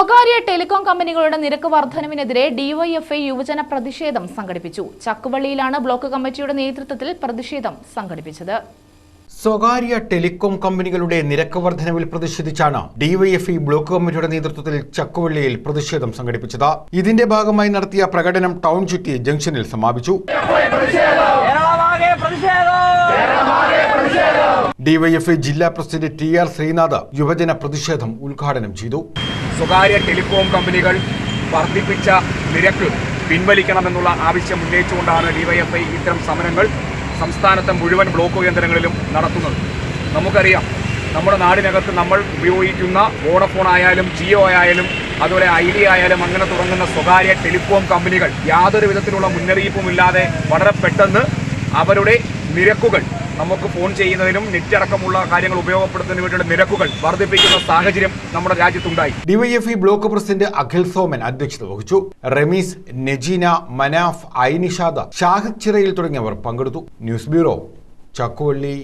സ്വകാര്യ ടെലികോം കമ്പനികളുടെ നിരക്ക് വർധനവിനെതിരെ ഡിവൈഎഫ്ഐ യുവജന പ്രതിഷേധം സംഘടിപ്പിച്ചു. ചക്കുവള്ളിയിലാണ് ബ്ലോക്ക് കമ്മിറ്റിയുടെ നേതൃത്വത്തിൽ പ്രതിഷേധം സംഘടിപ്പിച്ചത്. സ്വകാര്യ ടെലികോം കമ്പനികളുടെ നിരക്ക് വർധനവിൽ പ്രതിഷേധിച്ചാണ് ഡിവൈഎഫ്ഐ ബ്ലോക്ക് കമ്മിറ്റിയുടെ നേതൃത്വത്തിൽ ചക്കുവള്ളിയിൽ പ്രതിഷേധം സംഘടിപ്പിച്ചത്. ഇതിന്റെ ഭാഗമായി നടത്തിയ പ്രകടനം ടൗൺ ചുറ്റി ജംഗ്ഷനിൽ സമാപിച്ചു. ഡിവൈഎഫ്ഐ ജില്ലാ പ്രസിഡന്റ് ടി.ആർ. ശ്രീനാഥ് യുവജന പ്രതിഷേധം ഉദ്ഘാടനം ചെയ്തു. സ്വകാര്യ ടെലികോം കമ്പനികൾ വർദ്ധിപ്പിച്ച നിരക്ക് പിൻവലിക്കണമെന്നുള്ള ആവശ്യം ഉന്നയിച്ചുകൊണ്ടാണ് ഡിവൈഎഫ്ഐ ഇത്തരം സമരങ്ങൾ സംസ്ഥാനത്തെ മുഴുവൻ ബ്ലോക്ക് കേന്ദ്രങ്ങളിലും നടത്തുന്നത്. നമുക്കറിയാം, നമ്മുടെ നാടിനകത്ത് നമ്മൾ ഉപയോഗിക്കുന്ന വോഡഫോൺ ആയാലും ജിയോ ആയാലും അതുപോലെ ഐഡിയ ആയാലും അങ്ങനെ തുടങ്ങുന്ന സ്വകാര്യ ടെലികോം കമ്പനികൾ യാതൊരു വിധത്തിലുള്ള മുന്നറിയിപ്പുമില്ലാതെ വളരെ പെട്ടെന്ന് അവരുടെ നിരക്കുകൾ നമുക്ക് ഫോൺ ചെയ്യുന്നതിനും നെറ്റ് അടക്കമുള്ള കാര്യങ്ങൾ ഉപയോഗപ്പെടുത്തുന്നതിന് വേണ്ടിയുള്ള നിരക്കുകൾ വർദ്ധിപ്പിക്കുന്ന സാഹചര്യം നമ്മുടെ രാജ്യത്തുണ്ടായി. DYFI block president Akhil Soman അധ്യക്ഷത വഹിച്ചു. റമീസ്, നജീന, മനാഫ്, ഐനിഷാദ്, ഷാഹിദ് ചിറയിൽ തുടങ്ങിയവർ പങ്കെടുത്തു. News bureau, Chakkuvalli.